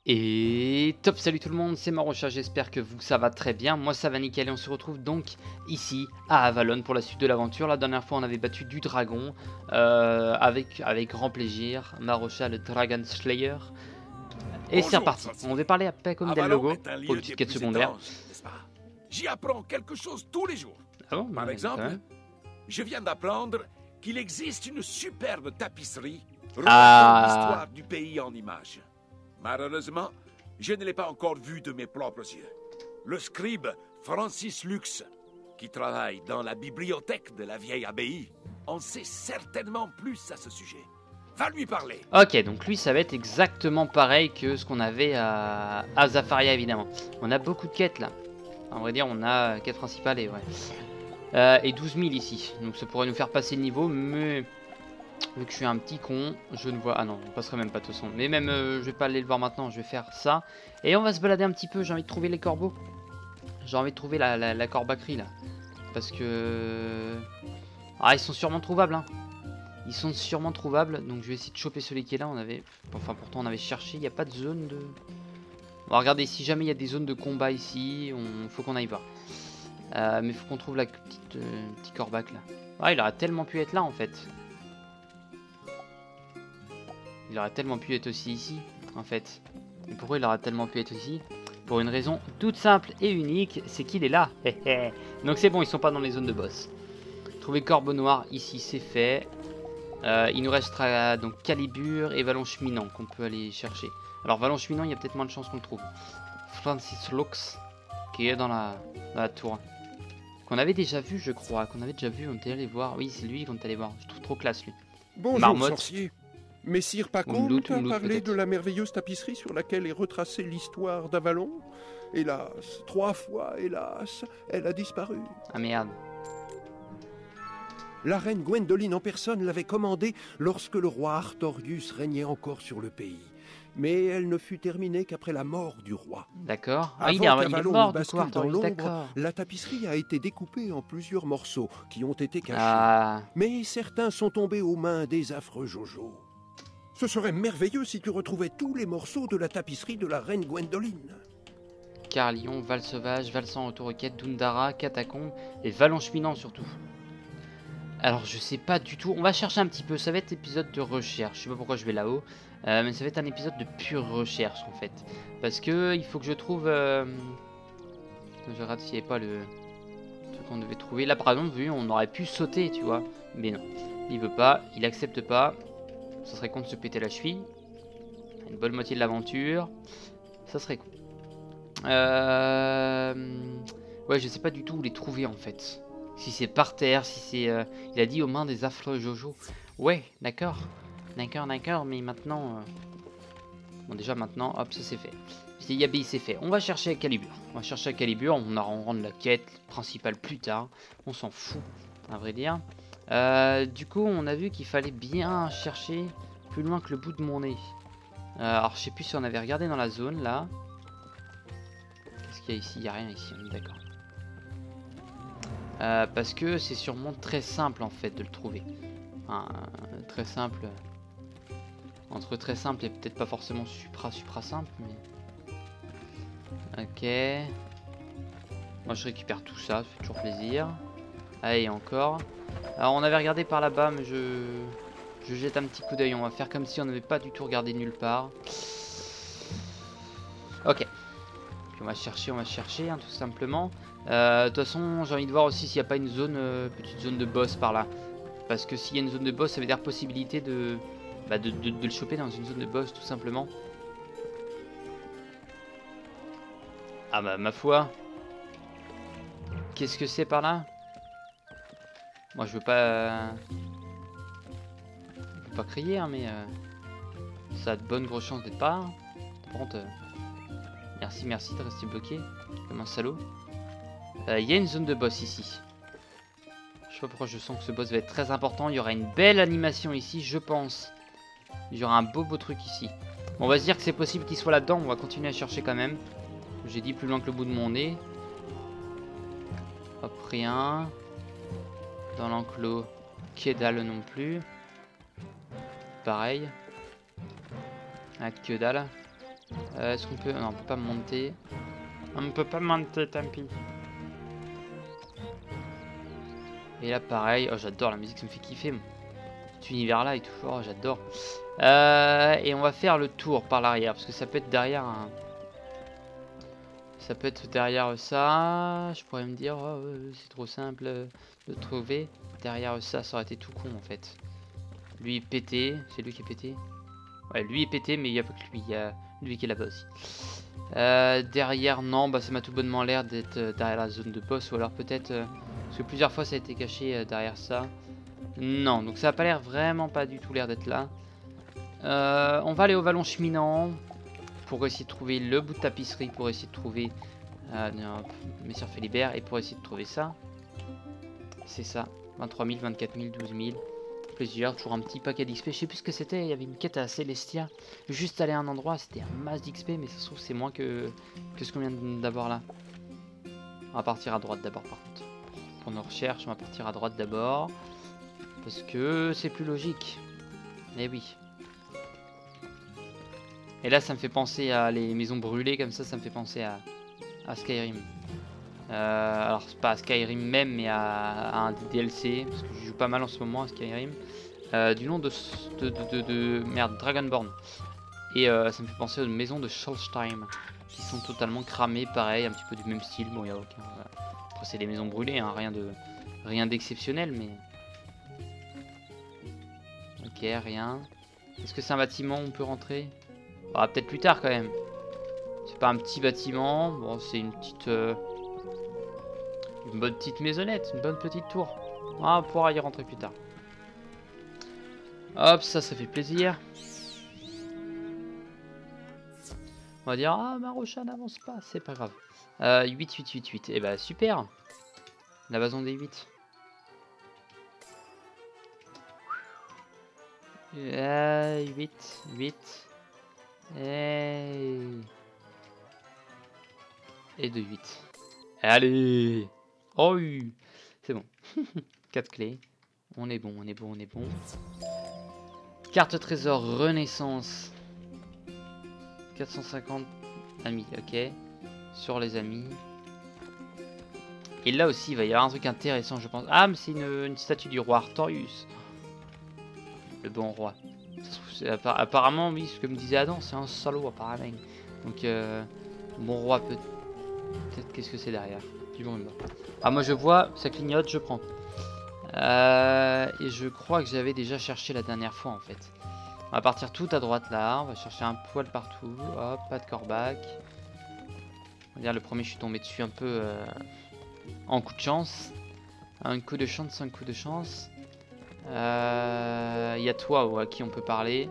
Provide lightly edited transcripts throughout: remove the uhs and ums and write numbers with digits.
Et top, salut tout le monde, c'est Marocha, j'espère que vous ça va très bien, moi ça va nickel et on se retrouve donc ici à Avalon pour la suite de l'aventure. La dernière fois on avait battu du dragon avec grand plaisir, Marocha le Dragon Slayer. Et c'est Bonjour, reparti, sorcier. on va parler à Pecom del Avalon Logo est un pour une lieu petite des quête plus secondaire. étranges, n'est-ce pas? J'y apprends quelque chose tous les jours. Ah bon, Par quand exemple, même. je viens d'apprendre qu'il existe une superbe tapisserie relatant Ah, l'histoire du pays en images. Malheureusement, je ne l'ai pas encore vue de mes propres yeux. Le scribe Francis Lux, qui travaille dans la bibliothèque de la vieille abbaye, en sait certainement plus à ce sujet. Va lui parler. ok, donc lui ça va être exactement pareil que ce qu'on avait à Zafaria évidemment. On a beaucoup de quêtes là, en vrai dire on a quêtes principales et ouais. Et 12 000 ici, donc ça pourrait nous faire passer le niveau, mais vu que je suis un petit con, je ne vois... Ah non, on passerait même pas de toute façon. Mais même, je vais pas aller le voir maintenant, je vais faire ça. Et on va se balader un petit peu, j'ai envie de trouver les corbeaux. J'ai envie de trouver la corbacerie là. Parce que... Ah, ils sont sûrement trouvables, hein. Ils sont sûrement trouvables, donc je vais essayer de choper celui qui est là. On avait... Enfin, pourtant on avait cherché, il n'y a pas de zone de... On va regarder si jamais il y a des zones de combat ici, faut qu'on aille voir. Mais il faut qu'on trouve la petite corbac là. Ah, il aurait tellement pu être là en fait. Il aurait tellement pu être aussi ici, en fait. Et pourquoi il aurait tellement pu être ici? Pour une raison toute simple et unique, c'est qu'il est là. Donc c'est bon, ils sont pas dans les zones de boss. Trouver corbeau noir, ici c'est fait. Il nous restera donc Calibur et Vallon Cheminant qu'on peut aller chercher. Alors Vallon Cheminant, il y a peut-être moins de chances qu'on le trouve. Francis Lux, qui est dans la tour. Qu'on avait déjà vu, je crois. Qu'on avait déjà vu, on était allé voir. Oui, c'est lui qu'on est allé voir. Je trouve trop classe, lui. Bonjour, Marmotte. sorcier. Messire Pacôme Ou une t'a loutre, parlé peut-être. de la merveilleuse tapisserie sur laquelle est retracée l'histoire d'Avalon. Hélas, 3 fois, hélas, elle a disparu. Ah merde. La reine Gwendoline en personne l'avait commandée lorsque le roi Artorius régnait encore sur le pays. Mais elle ne fut terminée qu'après la mort du roi. D'accord. Ah, Avant il est qu'Avalon mort ne du coup, bascule dans Artorius, l'ombre, d'accord. la tapisserie a été découpée en plusieurs morceaux qui ont été cachés. Ah, Mais certains sont tombés aux mains des affreux Jojo. Ce serait merveilleux si tu retrouvais tous les morceaux de la tapisserie de la reine Gwendoline. Carlion, Val Sauvage, Val sans autoroquette, Dundara, Catacombe et Vallon Cheminant surtout. Alors je sais pas du tout, on va chercher un petit peu, ça va être épisode de recherche, je sais pas pourquoi je vais là-haut, mais ça va être un épisode de pure recherche en fait. Parce que il faut que je trouve... Je regarde s'il n'y avait pas le truc qu'on devait trouver. Là par exemple, vu, on aurait pu sauter, tu vois. Mais non, il veut pas, il accepte pas. Ça serait con de se péter la cheville. Une bonne moitié de l'aventure. Ça serait con. Ouais, je sais pas du tout où les trouver en fait. Si c'est par terre, si c'est... Il a dit aux mains des affreux Jojo. Ouais, d'accord. D'accord, mais maintenant... Bon, déjà maintenant, hop, ça c'est fait. Si Yabi c'est fait. On va chercher à Calibur. On rend la quête principale plus tard. On s'en fout, à vrai dire. Du coup, on a vu qu'il fallait bien chercher plus loin que le bout de mon nez. Alors, je sais plus si on avait regardé dans la zone, là. Qu'est-ce qu'il y a ici? Il n'y a rien ici, on est d'accord. Parce que c'est sûrement très simple, en fait, de le trouver. Enfin, très simple. Entre très simple et peut-être pas forcément supra simple, mais... Ok. Moi, je récupère tout ça, ça fait toujours plaisir. Allez, encore. Alors, on avait regardé par là-bas, mais je jette un petit coup d'œil. On va faire comme si on n'avait pas du tout regardé nulle part. Ok. Puis on va chercher, hein, tout simplement. De toute façon, j'ai envie de voir aussi s'il n'y a pas une zone, petite zone de boss par là. Parce que s'il y a une zone de boss, ça veut dire possibilité de le choper dans une zone de boss, tout simplement. Ah bah, ma foi. Qu'est-ce que c'est par là? Moi, je veux pas crier, hein, mais ça a de bonnes grosses chances d'être pas là. Par contre, merci de rester bloqué comme un salaud. Il y a une zone de boss ici. Je sais pas pourquoi je sens que ce boss va être très important. Il y aura une belle animation ici, je pense. Il y aura un beau truc ici. Bon, on va se dire que c'est possible qu'il soit là-dedans. On va continuer à chercher quand même. J'ai dit plus loin que le bout de mon nez. Hop, rien. Dans l'enclos, que dalle non plus. Pareil. Ah, que dalle. Est-ce qu'on peut... Non, on peut pas monter. On ne peut pas monter, tant pis. Et là, pareil. Oh, j'adore la musique, ça me fait kiffer. Moi. Cet univers-là est toujours... Oh, j'adore. Et on va faire le tour par l'arrière. Parce que ça peut être derrière un... Ça peut être derrière ça. Je pourrais me dire, oh, c'est trop simple de trouver. Derrière ça, ça aurait été tout con en fait. Lui est pété. C'est lui qui est pété. Ouais, lui est pété, mais il n'y a pas que lui. Il y a lui qui est là-bas aussi. Derrière, non, bah ça m'a tout bonnement l'air d'être derrière la zone de boss. Ou alors peut-être... parce que plusieurs fois ça a été caché derrière ça. Non, donc ça n'a pas l'air vraiment pas du tout l'air d'être là. On va aller au vallon cheminant. Pour essayer de trouver le bout de tapisserie. Pour essayer de trouver... Messire Philibert. Et pour essayer de trouver ça. C'est ça. 23 000, 24 000, 12 000. Plusieurs, toujours un petit paquet d'XP. Je sais plus ce que c'était. Il y avait une quête à Célestia. Juste aller à un endroit, c'était un masse d'XP. Mais ça se trouve, c'est moins que ce qu'on vient d'avoir là. On va partir à droite d'abord, par contre. Pour nos recherches, on va partir à droite d'abord. Parce que c'est plus logique. Eh oui. Et là, ça me fait penser à les maisons brûlées comme ça me fait penser à Skyrim. Alors, c'est pas à Skyrim même, mais à un DLC, parce que je joue pas mal en ce moment à Skyrim. Du nom merde, Dragonborn. Et ça me fait penser aux maisons de Solstheim, qui sont totalement cramées, pareil, un petit peu du même style. Bon, il n'y a aucun... Après, c'est des maisons brûlées, hein, rien d'exceptionnel, mais... Ok, rien. Est-ce que c'est un bâtiment où on peut rentrer? Ah, peut-être plus tard quand même. C'est pas un petit bâtiment. Bon, c'est une petite... une bonne petite maisonnette. Une bonne petite tour. Ah, on pourra y rentrer plus tard. Hop, ça fait plaisir. On va dire, ah, Marocha n'avance pas. C'est pas grave. 8, 8, 8, 8. Et bah, super. La base des 8. 8, 8. Et de 8. Allez. Oh oui. C'est bon. 4 clés. On est bon, on est bon, on est bon. Carte trésor Renaissance. 450 amis, ok. Sur les amis. Et là aussi, il va y avoir un truc intéressant, je pense. Ah, mais c'est une statue du roi Artorius. Le bon roi. Apparemment, oui, ce que me disait Adam, c'est un salaud, apparemment. Donc, bon roi, peut-être qu'est-ce que c'est derrière. Du bon, ah, moi je vois, ça clignote, je prends. Et je crois que j'avais déjà cherché la dernière fois, en fait. On va partir tout à droite là, on va chercher un poil partout. Hop, pas de corbac. On va dire le premier, je suis tombé dessus un peu en coup de chance. Un coup de chance, un coup de chance. Il y a toi à qui on peut parler.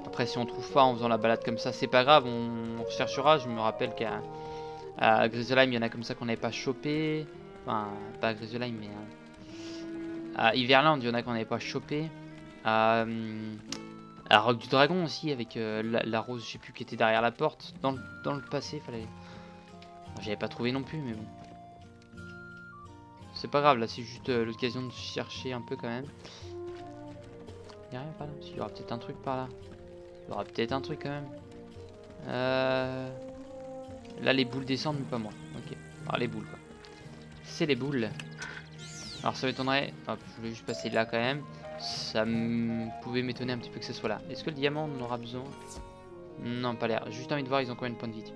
Après, si on trouve pas en faisant la balade comme ça, c'est pas grave, on recherchera. Je me rappelle qu'à Grisolheim, il y en a comme ça qu'on n'avait pas chopé. Enfin, pas à Grisolheim, mais à Iverland, il y en a qu'on n'avait pas chopé. À Roc du Dragon aussi, avec la rose, je sais plus, qui était derrière la porte. Dans le passé, fallait... J'avais pas trouvé non plus, mais bon. C'est pas grave, là, c'est juste l'occasion de chercher un peu quand même. Y'a rien par là? Il y aura peut-être un truc par là. Il y aura peut-être un truc quand même. Là, les boules descendent, mais pas moi. Ok. Alors, les boules, quoi. C'est les boules. Alors, ça m'étonnerait... Hop, je voulais juste passer là quand même. Ça pouvait m'étonner un petit peu que ce soit là. Est-ce que le diamant on en aura besoin? Non, pas l'air. Juste envie de voir, ils ont combien de points de vie?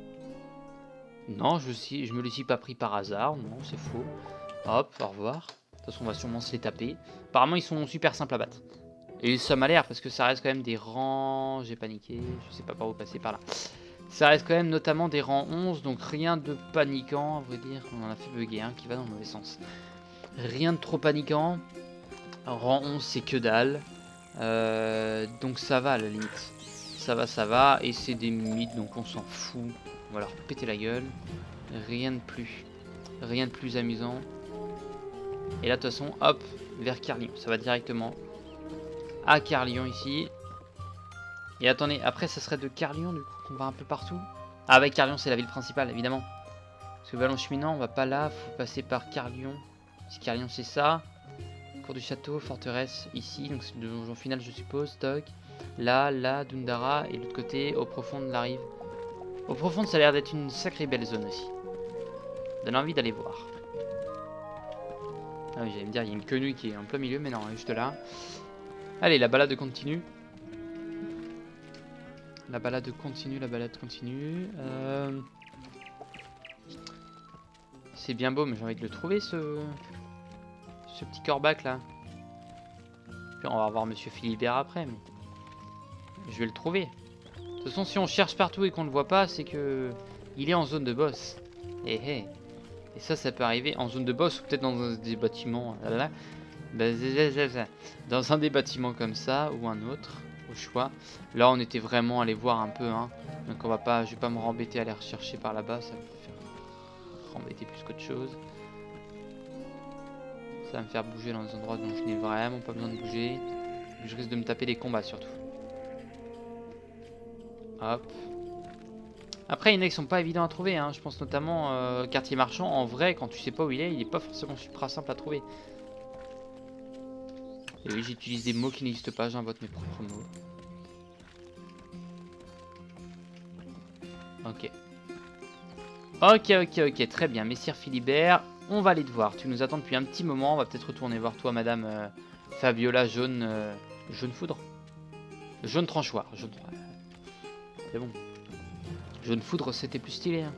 Non, je me les suis pas pris par hasard. Non, c'est faux. Hop, au revoir. De toute façon, on va sûrement se les taper. Apparemment, ils sont super simples à battre. Et ça m'a l'air, parce que ça reste quand même des rangs... J'ai paniqué, je sais pas par où passer par là. Ça reste quand même notamment des rangs 11, donc rien de paniquant, à vrai dire. On en a fait bugger un qui va dans le mauvais sens. Rien de trop paniquant. Rang 11, c'est que dalle. Donc ça va à la limite. Ça va. Et c'est des mythes, donc on s'en fout. On va leur péter la gueule. Rien de plus amusant. Et là, de toute façon, hop, vers Carlion. Ça va directement à Carlion ici. Et attendez, après, ça serait de Carlion, du coup, qu'on va un peu partout. Ah, bah, Carlion, c'est la ville principale, évidemment. Parce que Vallon Cheminant, on va pas là. Faut passer par Carlion. Si Carlion, c'est ça. Cour du château, forteresse, ici. Donc, c'est le donjon final, je suppose. Toc. Là, là, Dundara, et de l'autre côté, au profond de la rive. Au profond, ça a l'air d'être une sacrée belle zone aussi. Donne envie d'aller voir. Ah oui, j'allais me dire, il y a une quenouille qui est en plein milieu, mais non, juste là. Allez, la balade continue. La balade continue, la balade continue. C'est bien beau, mais j'ai envie de le trouver, ce petit corbac là. Puis on va revoir Monsieur Philibert après, mais je vais le trouver. De toute façon, si on cherche partout et qu'on ne le voit pas, c'est que il est en zone de boss. Et ça peut arriver en zone de boss ou peut-être dans des bâtiments. Là, dans un des bâtiments comme ça ou un autre, au choix. Là, on était vraiment allé voir un peu, hein. Donc on va pas, je vais pas me rembêter à aller rechercher par là-bas, ça va me faire embêter plus qu'autre chose. Ça va me faire bouger dans des endroits dont je n'ai vraiment pas besoin de bouger. Je risque de me taper des combats surtout. Hop. Après, il y en a qui sont pas évidents à trouver, hein. Je pense notamment quartier marchand. En vrai, quand tu sais pas où il est pas forcément super simple à trouver. Et oui, j'utilise des mots qui n'existent pas, j'invoque mes propres mots. Ok. Ok, très bien. Messire Philibert, on va aller te voir. Tu nous attends depuis un petit moment. On va peut-être retourner voir toi, madame Fabiola Jaune Foudre. Jaune Tranchoir. C'est bon. Jaune Foudre, c'était plus stylé. Hein.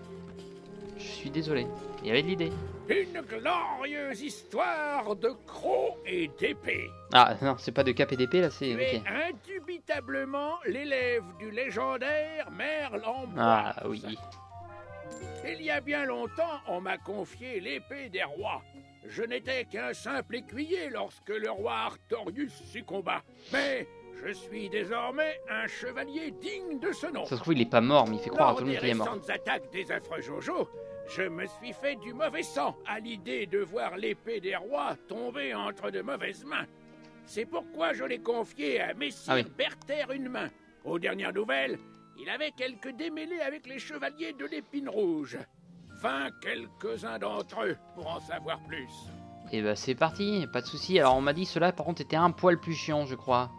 Je suis désolé. Il y avait de l'idée. Une glorieuse histoire de crocs et d'épée. Ah non, c'est pas de cap et d'épée là, c'est... Tu es ok. indubitablement l'élève du légendaire Merle-en-Bois. Ah oui. Il y a bien longtemps, on m'a confié l'épée des rois. Je n'étais qu'un simple écuyer lorsque le roi Artorius succomba. Mais je suis désormais un chevalier digne de ce nom. Ça se trouve, il est pas mort, mais il fait croire à Lors tout le des monde qu'il est mort. récentes attaques des affreux Jojo, je me suis fait du mauvais sang à l'idée de voir l'épée des rois tomber entre de mauvaises mains. C'est pourquoi je l'ai confiée à Messire Berther une main. Aux dernières nouvelles, il avait quelques démêlés avec les chevaliers de l'Épine Rouge. Enfin, quelques-uns d'entre eux pour en savoir plus. Et bah c'est parti, pas de soucis. Alors on m'a dit cela par contre était un poil plus chiant, je crois.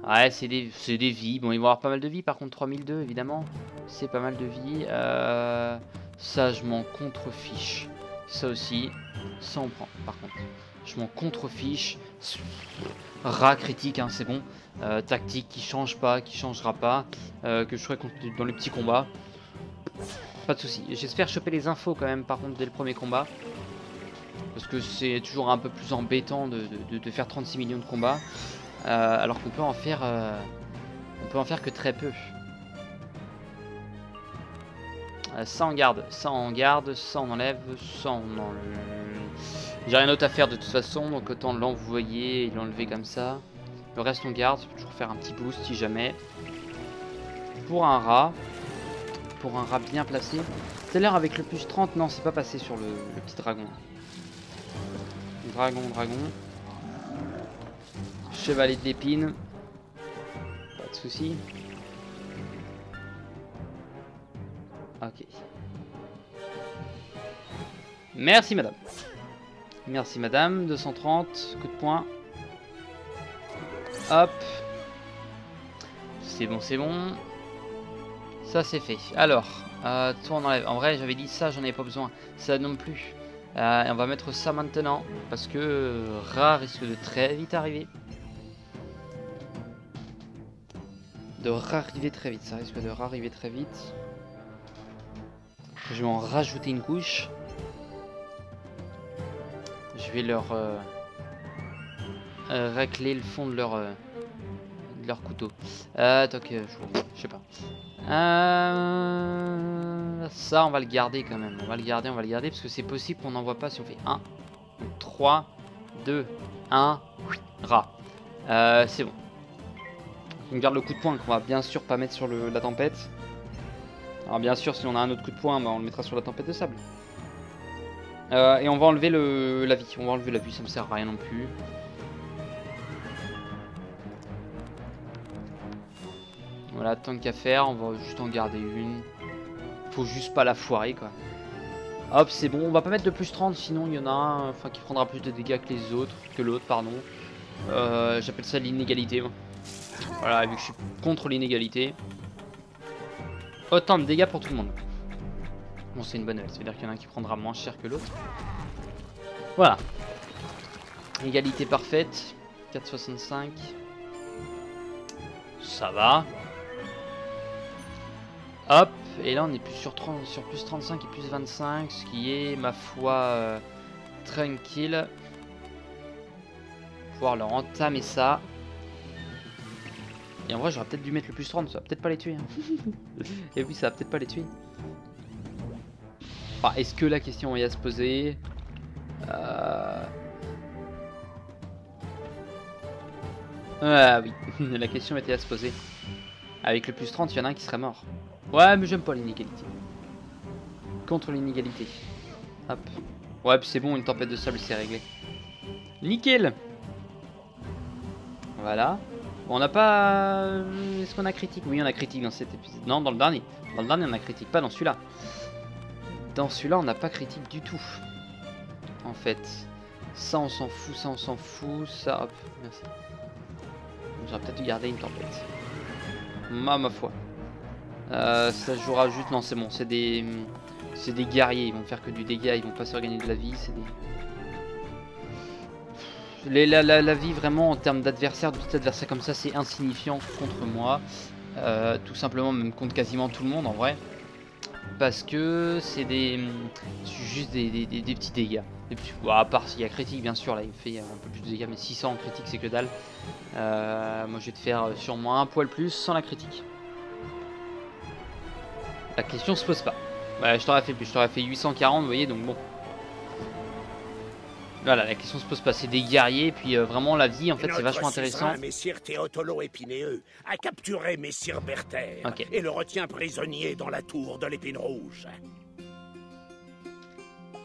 Ouais, c'est des vies. Bon, ils vont avoir pas mal de vies, par contre 3002 évidemment. C'est pas mal de vies. Ça, je m'en contrefiche. Ça aussi, ça on prend par contre. Je m'en contrefiche. Rat critique, hein, c'est bon. Tactique qui change pas, qui changera pas. Que je ferai dans les petits combats. Pas de soucis. J'espère choper les infos quand même par contre dès le premier combat. Parce que c'est toujours un peu plus embêtant de faire 36 millions de combats. Alors qu'on peut en faire que très peu. Ça on garde, ça on garde, ça on enlève, ça on enlève. J'ai rien d'autre à faire de toute façon, donc autant l'envoyer et l'enlever comme ça. Le reste on garde, ça peut toujours faire un petit boost si jamais. Pour un rat bien placé. Tout à l'heure avec le plus 30, non c'est pas passé sur le petit dragon. Dragon. Chevalier de l'épine. Pas de soucis. Ok. Merci madame. Merci madame. 230. Coup de poing. Hop. C'est bon, c'est bon. Ça c'est fait. Alors, toi on enlève. En vrai j'avais dit ça, j'en avais pas besoin. Ça non plus. Et on va mettre ça maintenant. Parce que Rat risque de très vite arriver. De arriver très vite, ça risque de arriver très vite. Je vais en rajouter une couche. Je vais leur racler le fond de leur couteau. Donc, je sais pas. Ça, on va le garder quand même. On va le garder parce que c'est possible qu'on n'en voit pas si on fait 1, 3, 2, 1, rat. C'est bon. On garde le coup de poing qu'on va bien sûr pas mettre sur la tempête. Alors bien sûr si on a un autre coup de poing bah, on le mettra sur la tempête de sable. Et on va enlever la vie. On va enlever la vie, ça me sert à rien non plus. Voilà, tant qu'à faire, on va juste en garder une. Faut juste pas la foirer quoi. Hop, c'est bon, on va pas mettre de plus 30 sinon il y en a un qui prendra plus de dégâts que l'autre, pardon. J'appelle ça l'inégalité. Voilà, vu que je suis contre l'inégalité. Autant de dégâts pour tout le monde. Bon, c'est une bonne nouvelle, ça veut dire qu'il y en a un qui prendra moins cher que l'autre. Voilà. Égalité parfaite. 4,65. Ça va. Hop, et là on est plus sur, sur plus 35 et plus 25, ce qui est, ma foi, tranquille. Pouvoir leur entamer ça. Et en vrai, j'aurais peut-être dû mettre le plus 30, ça va peut-être pas les tuer. Hein. Et oui, ça va peut-être pas les tuer. Enfin, est-ce que la question est à se poser? Ah oui, la question était à se poser. Avec le plus 30, il y en a un qui serait mort. Ouais, mais j'aime pas l'inégalité. Contre l'inégalité. Hop. Ouais, puis c'est bon, une tempête de sable, c'est réglé. Nickel. Voilà. Bon, on n'a pas... Est-ce qu'on a critique? Oui, on a critique dans cet épisode. Non, dans le dernier. Dans le dernier, on a critique, pas dans celui-là. Dans celui-là, on n'a pas critique du tout. En fait. Ça, on s'en fout, ça, on s'en fout. Ça, hop, merci. J'aurais peut-être dû garder une tempête. Ma foi. Ça jouera juste... Non, c'est bon, c'est des guerriers. Ils vont faire que du dégât, ils vont pas se regagner de la vie. C'est des... La vie vraiment en termes d'adversaire, de petit adversaire comme ça, c'est insignifiant contre moi. Tout simplement, même contre quasiment tout le monde en vrai. Parce que c'est juste des petits dégâts. Des petits... Bon, à part s'il y a critique bien sûr, là il me fait un peu plus de dégâts, mais 600 en critique c'est que dalle. Moi je vais te faire sûrement un poil plus sans la critique. La question se pose pas. Bah, je t'aurais fait plus, je t'aurais fait 840, vous voyez, donc bon. Voilà, la question se pose pas, c'est des guerriers, puis vraiment la vie en fait c'est vachement intéressant. Messire Théotolo Épineux a capturé Messire Berther et le retient prisonnier dans la tour de l'Épine Rouge.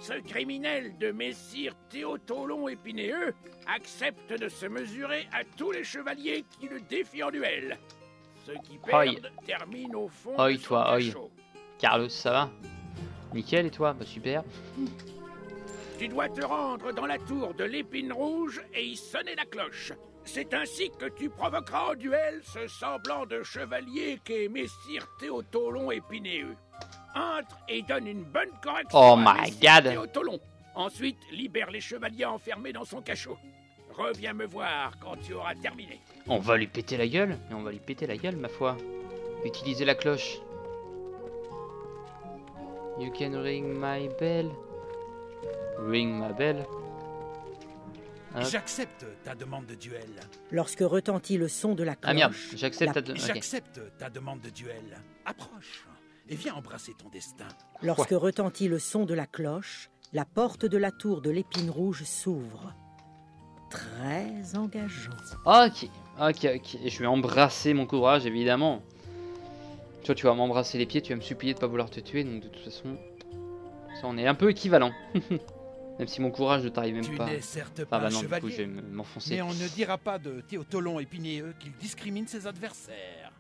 Ce criminel de Messire Théotolon Épineux accepte de se mesurer à tous les chevaliers qui le défient en duel. Ceux qui perdent terminent au fond de son cachot. Carlos, ça va? Nickel, et toi? Bah super. Tu dois te rendre dans la tour de l'Épine Rouge et y sonner la cloche. C'est ainsi que tu provoqueras en duel ce semblant de chevalier qu'est Messire Théotolon Épineux. Entre et donne une bonne correction à Messire Théotolon. Ensuite, libère les chevaliers enfermés dans son cachot. Reviens me voir quand tu auras terminé. On va lui péter la gueule, et on va lui péter la gueule, ma foi. Utilisez la cloche. You can ring my bell. Ring my bell. J'accepte ta demande de duel. Lorsque retentit le son de la cloche... Ah merde, j'accepte ta demande de duel. Approche et viens embrasser ton destin. Lorsque retentit le son de la cloche, la porte de la tour de l'Épine Rouge s'ouvre. Très engageant. Ok. Je vais embrasser mon courage, évidemment. Toi, tu vas m'embrasser les pieds, tu vas me supplier de pas vouloir te tuer, donc de toute façon, ça on est un peu équivalent. Même si mon courage ne t'arrive même pas. Tu n'es certes pas un chevalier, du coup, je vais m'enfoncer. Mais on ne dira pas de Théotolon Épineux qu'il discrimine ses adversaires.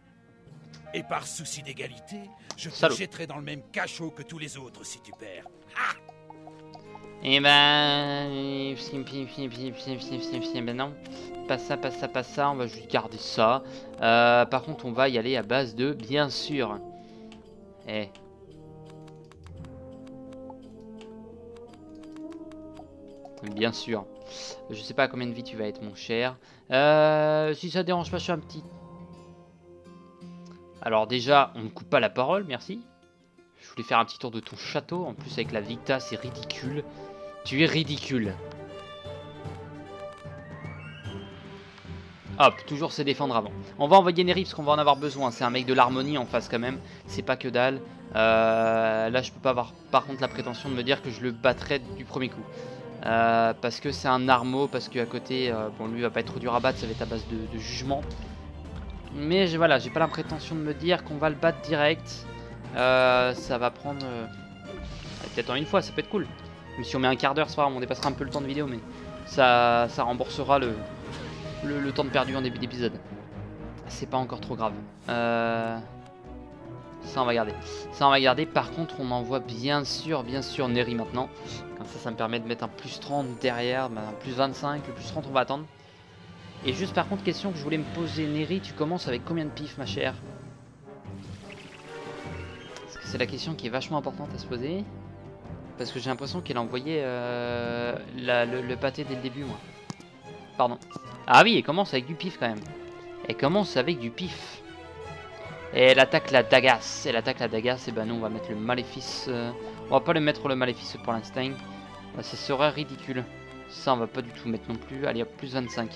Et par souci d'égalité, je te jetterai dans le même cachot que tous les autres si tu perds. Ah! Eh ben non. Pas ça, on va juste garder ça. Par contre, on va y aller à base de bien sûr. Bien sûr. Je sais pas à combien de vie tu vas être, mon cher. Si ça dérange pas, je suis un petit... Alors déjà, on ne coupe pas la parole, merci. Je voulais faire un petit tour de ton château. En plus, avec la Victa, c'est ridicule. Tu es ridicule. Hop, toujours se défendre avant. On va envoyer Neri parce qu'on va en avoir besoin. C'est un mec de l'harmonie en face quand même. C'est pas que dalle. Là, je peux pas avoir par contre la prétention de me dire que je le battrai du premier coup. Parce que c'est un armo, parce qu'à côté, bon, lui va pas être trop dur à battre, ça va être à base de jugement. Mais voilà, j'ai pas la prétention de me dire qu'on va le battre direct. Ça va prendre peut-être en une fois, ça peut être cool. Même si on met un quart d'heure, c'est pas grave, on dépassera un peu le temps de vidéo, mais ça remboursera le temps de perdu en début d'épisode. C'est pas encore trop grave. Ça on va garder. Ça on va garder. Par contre, on envoie bien sûr Neri maintenant. Comme ça me permet de mettre un plus 30 derrière, un plus 25. Le plus 30, on va attendre. Et juste par contre, question que je voulais me poser, Neri, tu commences avec combien de pif, ma chère? Parce que c'est la question qui est vachement importante à se poser. Parce que j'ai l'impression qu'elle a envoyé le pâté dès le début, moi. Pardon. Ah oui, elle commence avec du pif quand même. Elle commence avec du pif. Et elle attaque la dagasse. Elle attaque la dagasse. Et ben nous, on va mettre le maléfice. On va pas le mettre le maléfice pour l'instant. Ça serait ridicule. Ça, on va pas du tout mettre non plus. Allez, hop, plus 25.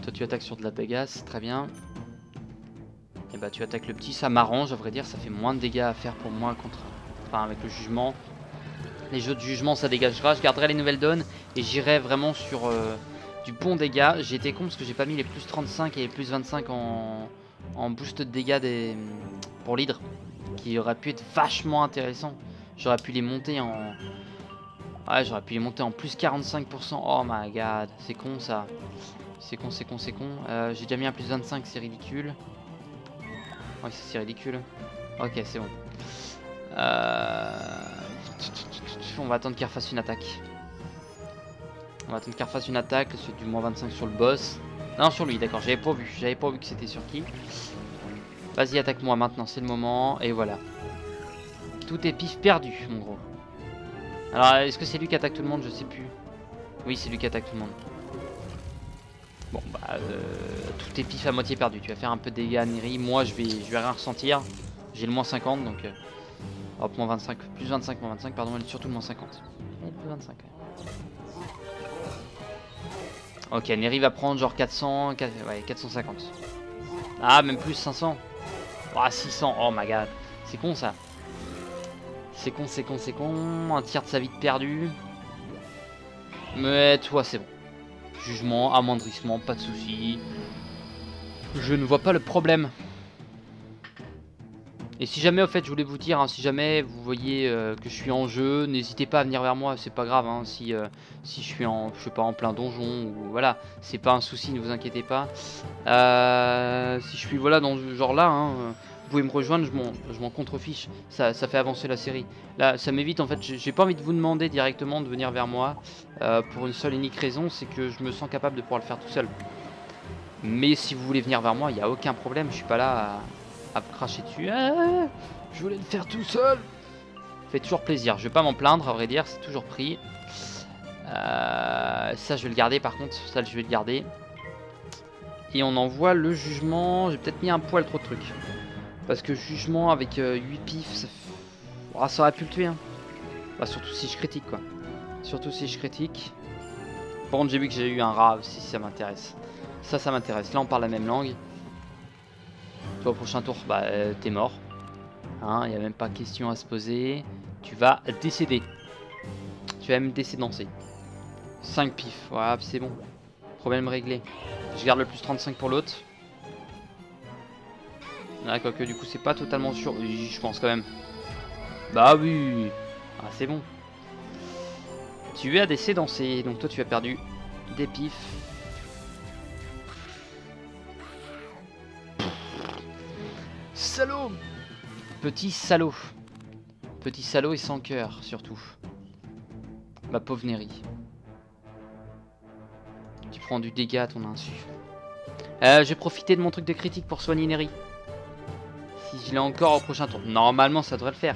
Toi, tu attaques sur de la dagasse. Très bien. Et bah, tu attaques le petit. Ça m'arrange, à vrai dire. Ça fait moins de dégâts à faire pour moi contre. Enfin, avec le jugement. Les jeux de jugement, ça dégagera. Je garderai les nouvelles donnes. Et j'irai vraiment sur du bon dégât. J'ai été con parce que j'ai pas mis les plus 35 et les plus 25 en boost de dégâts pour l'hydre. Qui aurait pu être vachement intéressant. J'aurais pu les monter en... Ouais, j'aurais pu les monter en plus 45%. Oh my god, c'est con ça. C'est con, c'est con, c'est con. J'ai déjà mis un plus 25, c'est ridicule. Ouais, c'est ridicule. Ok, c'est bon. On va attendre qu'il refasse une attaque. On va attendre qu'il refasse une attaque. C'est du moins 25 sur le boss. Non, sur lui, d'accord. J'avais pas vu. J'avais pas vu que c'était sur qui. Vas-y, attaque-moi maintenant, c'est le moment. Et voilà. Tout est pif perdu, mon gros. Alors, est-ce que c'est lui qui attaque tout le monde? Je sais plus. Oui, c'est lui qui attaque tout le monde. Bon, bah, tout est pif à moitié perdu. Tu vas faire un peu de dégâts, Neri. Moi, je vais rien ressentir. J'ai le moins 50, donc... hop, moins 25. Plus 25, moins 25, pardon. Surtout le moins 50. Et plus 25, ouais. Ok, Neri va prendre genre 400... Ouais, 450. Ah, même plus 500. Ah, 600. Oh my god. C'est con, ça. C'est con, c'est con, c'est con. Un tiers de sa vie de perdu. Mais toi, c'est bon. Jugement, amoindrissement, pas de soucis. Je ne vois pas le problème. Et si jamais, au fait, je voulais vous dire, hein, si jamais vous voyez que je suis en jeu, n'hésitez pas à venir vers moi, c'est pas grave. Hein, si je suis en, je sais pas, en plein donjon ou voilà, c'est pas un souci, ne vous inquiétez pas. Si je suis voilà dans ce genre là, hein, vous pouvez me rejoindre, je m'en contrefiche. Ça fait avancer la série. Là, ça m'évite en fait. J'ai pas envie de vous demander directement de venir vers moi pour une seule et unique raison, c'est que je me sens capable de pouvoir le faire tout seul. Mais si vous voulez venir vers moi, il n'y a aucun problème. Je suis pas là à vous cracher dessus. Ah, je voulais le faire tout seul. Ça fait toujours plaisir. Je vais pas m'en plaindre, à vrai dire, c'est toujours pris. Ça, je vais le garder par contre. Ça, je vais le garder. Et on envoie le jugement. J'ai peut-être mis un poil trop de trucs. Parce que jugement avec 8 pifs, ça... Oh, ça aurait pu le tuer. Hein. Bah, surtout si je critique, quoi. Surtout si je critique. Par contre, j'ai vu que j'ai eu un rat aussi, ça m'intéresse. Ça m'intéresse. Là, on parle la même langue. Toi, au prochain tour, bah, t'es mort. Hein, y a même pas question à se poser. Tu vas décéder. Tu vas même décédancer. 5 pifs, voilà, c'est bon. Problème réglé. Je garde le plus 35 pour l'autre. Ah, quoique du coup c'est pas totalement sûr. Oui, je pense quand même. Bah oui. Ah, c'est bon. Tu as décédancé. Donc toi tu as perdu des pifs. Salaud. Petit salaud. Petit salaud et sans cœur surtout. Ma pauvre Neri. Tu prends du dégât à ton insu. Je vais profiter de mon truc de critique pour soigner Neri. Si je l'ai encore au prochain tour. Normalement ça devrait le faire.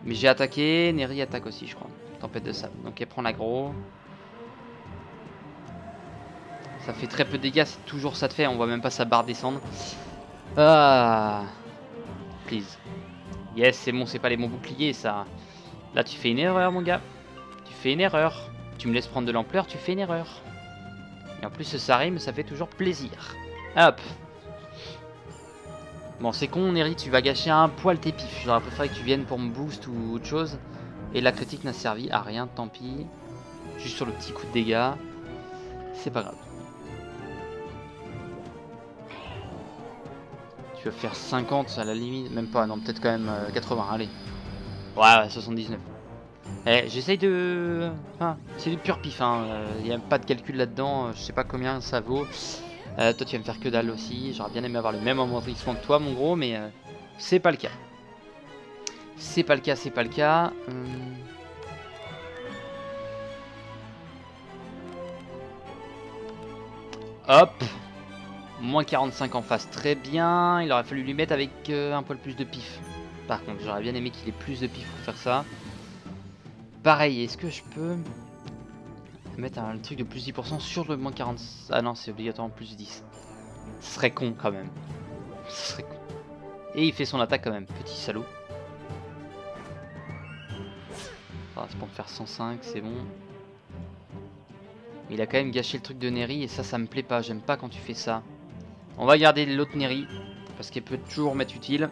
Mais j'ai attaqué. Neri attaque aussi je crois. Tempête de sable. Donc elle prend l'aggro. Ça fait très peu de dégâts. C'est toujours ça de fait. On voit même pas sa barre descendre. Ah. Please. Yes c'est bon. C'est pas les bons boucliers ça. Là tu fais une erreur mon gars. Tu fais une erreur. Tu me laisses prendre de l'ampleur. Tu fais une erreur. Et en plus ça rime. Ça fait toujours plaisir. Hop. Bon c'est con Neri, tu vas gâcher un poil tes pifs. J'aurais préféré que tu viennes pour me boost ou autre chose. Et la critique n'a servi à rien, tant pis. Juste sur le petit coup de dégâts. C'est pas grave. Tu vas faire 50 à la limite. Même pas, non peut-être quand même 80, allez. Ouais, 79. Eh, j'essaye de... Enfin, c'est du pur pif, hein. Y a pas de calcul là-dedans. Je sais pas combien ça vaut. Toi tu vas me faire que dalle aussi. J'aurais bien aimé avoir le même amoindrissement que toi mon gros. Mais c'est pas le cas. C'est pas le cas, c'est pas le cas. Hop. Moins 45 en face, très bien. Il aurait fallu lui mettre avec un poil plus de pif. Par contre, j'aurais bien aimé qu'il ait plus de pif pour faire ça. Pareil, est-ce que je peux mettre un truc de plus 10% sur le moins 40... Ah non, c'est obligatoirement plus 10. Ce serait con quand même. Ce serait con. Et il fait son attaque quand même, petit salaud. Ah, c'est pour me faire 105, c'est bon. Il a quand même gâché le truc de Neri et ça me plaît pas. J'aime pas quand tu fais ça. On va garder l'autre Neri parce qu'elle peut toujours m'être utile.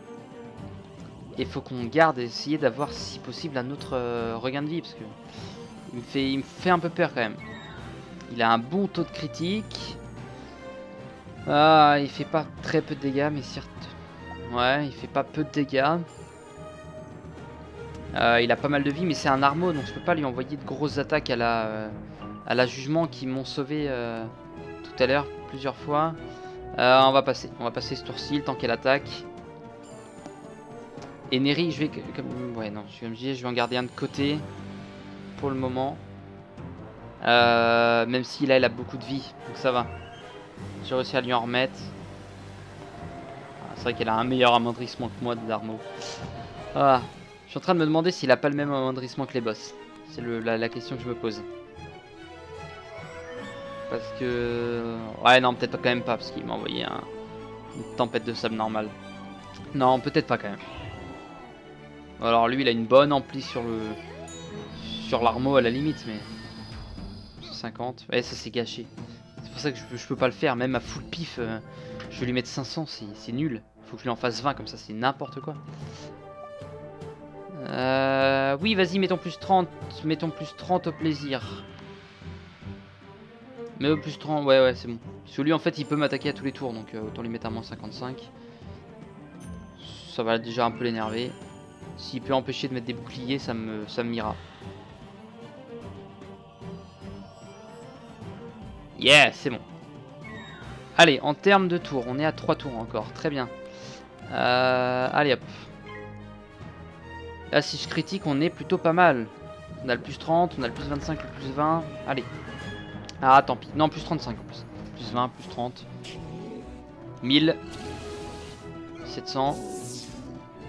Et faut qu'on garde et essayer d'avoir si possible un autre regain de vie parce que il me fait un peu peur quand même. Il a un bon taux de critique. Ah, il fait pas très peu de dégâts mais certes. Ouais, il fait pas peu de dégâts. Il a pas mal de vie mais c'est un armo donc je peux pas lui envoyer de grosses attaques à la jugement qui m'ont sauvé tout à l'heure plusieurs fois. On va passer ce tour-ci le temps qu'elle attaque. Et Neri, je vais ouais non, je vais en garder un de côté pour le moment. Même si là elle a beaucoup de vie, donc ça va. J'ai réussi à lui en remettre. C'est vrai qu'elle a un meilleur amoindrissement que moi d'Armo. Ah, je suis en train de me demander s'il a pas le même amoindrissement que les boss. C'est la question que je me pose. Parce que... Ouais non, peut-être quand même pas, parce qu'il m'a envoyé une tempête de sable normale. Non, peut-être pas quand même. Alors lui, il a une bonne ampli sur l'armo à la limite, mais... 50. Ouais, ça c'est gâché. C'est pour ça que je peux pas le faire, même à full pif, je vais lui mettre 500, c'est nul. Faut que je lui en fasse 20, comme ça c'est n'importe quoi. Oui, vas-y, mettons plus 30. Mettons plus 30 au plaisir. Mais au plus 30, ouais, c'est bon. Parce que lui, en fait, il peut m'attaquer à tous les tours, donc autant lui mettre à moins 55. Ça va déjà un peu l'énerver. S'il peut empêcher de mettre des boucliers, ça me ira. Yeah, c'est bon. Allez, en termes de tours, on est à 3 tours encore. Très bien. Allez, hop. Là, si je critique, on est plutôt pas mal. On a le plus 30, on a le plus 25, le plus 20. Allez. Ah, tant pis. Non, plus 35 en plus. Plus 20, plus 30. 1000. 700.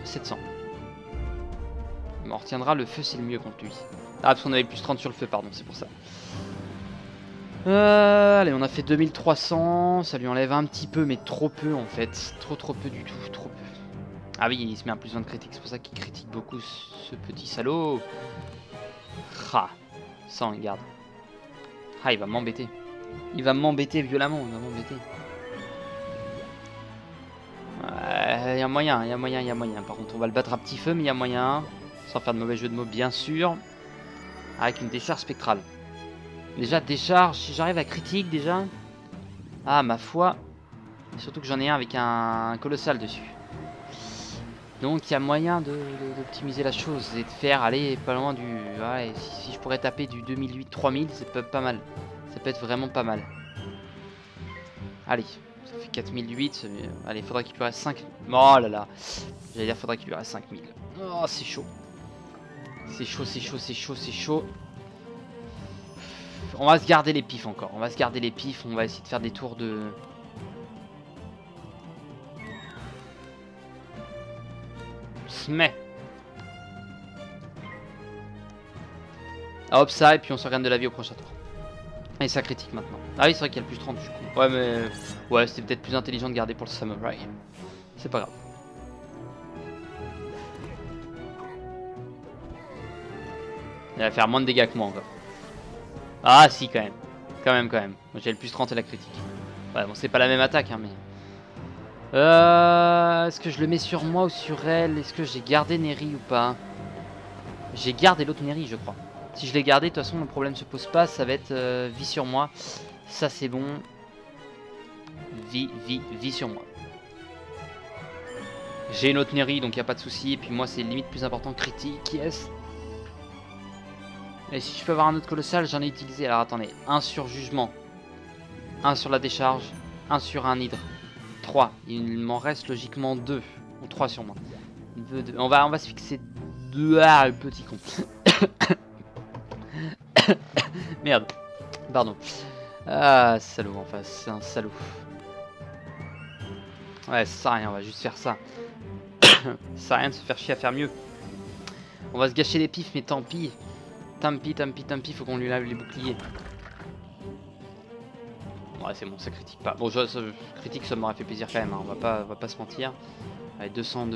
700. On retiendra le feu, c'est le mieux contre lui. Ah, parce qu'on avait plus 30 sur le feu, pardon, c'est pour ça. Allez, on a fait 2300. Ça lui enlève un petit peu, mais trop peu en fait. Trop peu du tout. Trop peu. Ah oui, il se met un plus 20 de critique. C'est pour ça qu'il critique beaucoup ce petit salaud. Ah, ça on le garde. Ah, il va m'embêter. Il va m'embêter violemment. Il va m'embêter. Il y a moyen, il y a moyen, il y a moyen. Par contre, on va le battre à petit feu, mais il y a moyen. Sans faire de mauvais jeu de mots, bien sûr. Avec une décharge spectrale. Déjà, décharge, si j'arrive à critique déjà. Ah, ma foi. Surtout que j'en ai un avec un colossal dessus. Donc, il y a moyen d'optimiser la chose et de faire aller pas loin du... Ouais, si je pourrais taper du 2008-3000, c'est pas mal. Ça peut être vraiment pas mal. Allez, ça fait 4008. Allez, faudra qu'il lui reste 5... Oh là là. J'allais dire, faudra qu'il lui reste 5000. Oh, c'est chaud. C'est chaud, c'est chaud, c'est chaud, c'est chaud. On va se garder les pifs encore. On va se garder les pifs. On va essayer de faire des tours de... Mais... Hop, ça, et puis on se regagne de la vie au prochain tour. Et ça critique maintenant. Ah oui, c'est vrai qu'il y a le plus 30 du coup. Ouais, mais... Ouais, c'était peut-être plus intelligent de garder pour le samouraï. C'est pas grave. Il va faire moins de dégâts que moi encore. Ah si, quand même. Quand même. J'ai le plus 30 et la critique. Ouais, bon, c'est pas la même attaque, hein, mais... Est-ce que je le mets sur moi ou sur elle? Est-ce que j'ai gardé Neri ou pas? J'ai gardé l'autre Neri, je crois. Si je l'ai gardé, de toute façon, le problème se pose pas. Ça va être vie sur moi. Ça, c'est bon. Vie sur moi. J'ai une autre Neri, donc il n'y a pas de souci. Et puis moi, c'est limite plus important. Critique, yes. Et si je peux avoir un autre colossal, j'en ai utilisé. Alors attendez, 1 sur jugement, 1 sur la décharge, 1 sur un hydre, 3. Il m'en reste logiquement 2 ou 3 sur moi. On va se fixer 2. Ah, le petit con. Merde. Pardon. Ah, salaud en face, c'est un salaud. Ouais, ça sert à rien, on va juste faire ça. Ça sert à rien de se faire chier à faire mieux. On va se gâcher les pifs, mais tant pis. Tant pis, faut qu'on lui lave les boucliers. Ouais, c'est bon, ça critique pas. Bon, ça critique, ça m'aurait fait plaisir quand même, hein. On va pas se mentir. Allez, 200.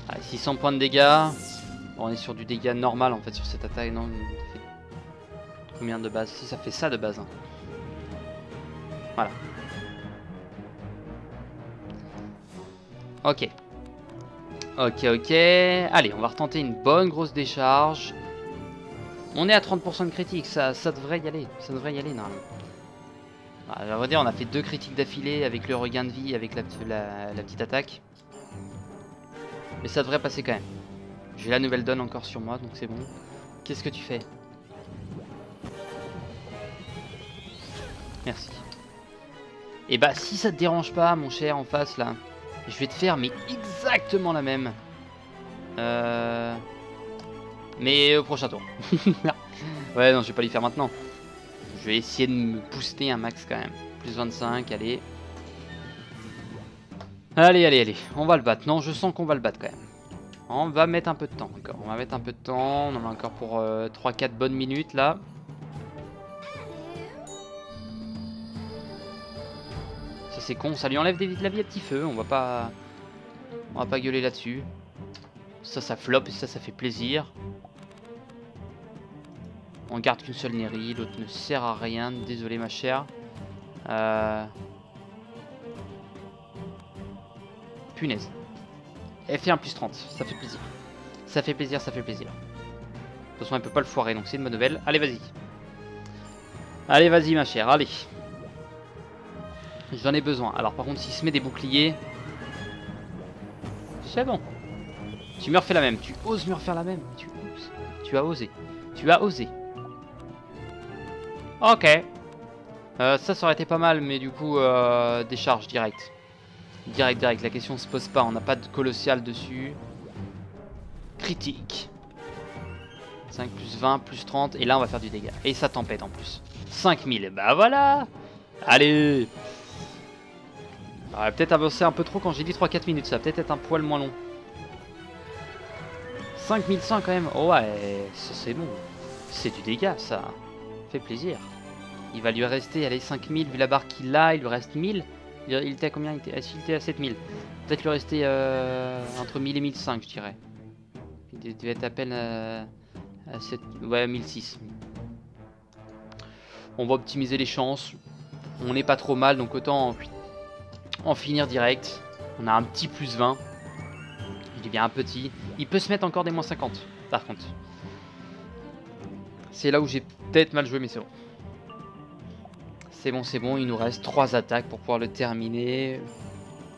Allez, 600 points de dégâts. Bon, on est sur du dégât normal en fait sur cette attaque, non? Ça fait combien de base? Si, ça fait ça de base. Hein. Voilà. Ok. Allez, on va retenter une bonne grosse décharge. On est à 30% de critique, ça devrait y aller. Ça devrait y aller normalement. À vrai dire, on a fait 2 critiques d'affilée avec le regain de vie, avec la petite attaque. Mais ça devrait passer quand même. J'ai la nouvelle donne encore sur moi, donc c'est bon. Qu'est-ce que tu fais? Merci. Et bah si ça te dérange pas, mon cher, en face là, je vais te faire mais exactement la même. Mais au prochain tour. Ouais, non, je vais pas l'y faire maintenant. Je vais essayer de me booster un max quand même. Plus 25, allez. Allez. On va le battre. Non, je sens qu'on va le battre quand même. On va mettre un peu de temps encore. On en a encore pour 3-4 bonnes minutes là. Ça c'est con, ça lui enlève de la vie à petit feu. On va pas gueuler là-dessus. Ça flop et ça fait plaisir. On garde qu'une seule Neri, l'autre ne sert à rien. Désolé ma chère. Punaise. Elle fait un plus 30, ça fait plaisir. Ça fait plaisir. De toute façon, elle peut pas le foirer, donc c'est une bonne nouvelle. Allez, vas-y. Allez, vas-y, ma chère, allez. J'en ai besoin. Alors, par contre, s'il se met des boucliers... C'est bon. Tu me refais la même. Tu oses me refaire la même. Tu as osé. Ok. Ça aurait été pas mal, mais du coup, décharge direct. Direct, la question se pose pas, on n'a pas de colossal dessus. Critique. 5 plus 20 plus 30, et là on va faire du dégât. Et ça tempête en plus. 5000, bah voilà. Allez. On va peut-être avancer un peu trop quand j'ai dit 3-4 minutes, ça va peut-être être un poil moins long. 5100 quand même, oh ouais, c'est bon. C'est du dégât ça. Fait plaisir. Il va lui rester, allez, 5000, vu la barre qu'il a, il lui reste 1000. Il était à combien? Il était à 7000. Peut-être lui rester entre 1000 et 1005, je dirais. Il devait être à peine à 7... Ouais, 1006. On va optimiser les chances. On n'est pas trop mal, donc autant en finir direct. On a un petit plus 20. Il est bien un petit. Il peut se mettre encore des moins 50, par contre. C'est là où j'ai peut-être mal joué, mais c'est bon. C'est bon, il nous reste 3 attaques pour pouvoir le terminer.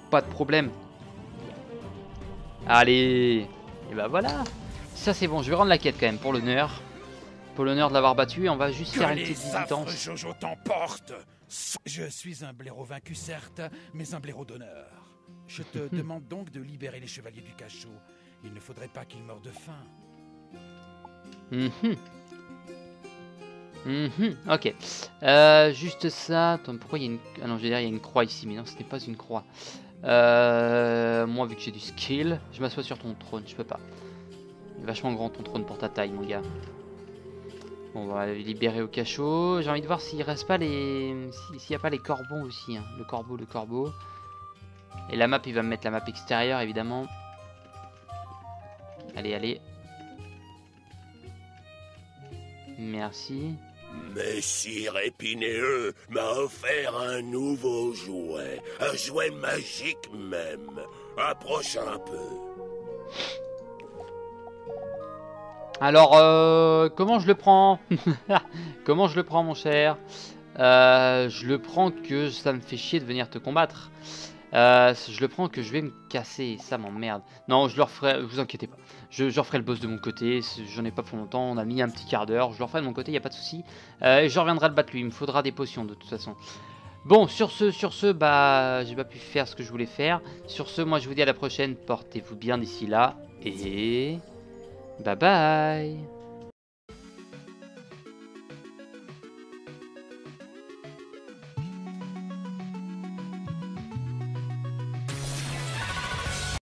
Pas de problème. Allez. Et bah voilà. Ça c'est bon, je vais rendre la quête quand même pour l'honneur. Pour l'honneur de l'avoir battu, et on va juste faire une petite visitance. Jojo t'emporte. Je suis un blaireau vaincu certes, mais un blaireau d'honneur. Je te demande donc de libérer les chevaliers du cachot. Il ne faudrait pas qu'ils meurent de faim. Ok. Juste ça. Attends, pourquoi il y a une... Ah non, je veux dire, il y a une croix ici, mais non, ce n'est pas une croix. Moi, vu que j'ai du skill, je m'assois sur ton trône, je peux pas. Il est vachement grand ton trône pour ta taille, mon gars. Bon, on va les libérer au cachot. J'ai envie de voir s'il reste pas les... S'il n'y a pas les corbeaux aussi, hein. Le corbeau. Et la map, il va me mettre la map extérieure, évidemment. Allez. Merci. Messire Épineux m'a offert un nouveau jouet. Un jouet magique même. Approche un peu. Alors, comment je le prends? Comment je le prends, mon cher? Je le prends que ça me fait chier de venir te combattre. Je le prends que je vais me casser, ça m'emmerde. Non, je le referai, vous inquiétez pas. Je referai le boss de mon côté, j'en ai pas pour longtemps, on a mis un petit quart d'heure, je le referai de mon côté, y a pas de souci. Et je reviendrai le battre lui, il me faudra des potions de toute façon. Bon, sur ce, bah, j'ai pas pu faire ce que je voulais faire. Sur ce, moi je vous dis à la prochaine, portez-vous bien d'ici là, et bye bye.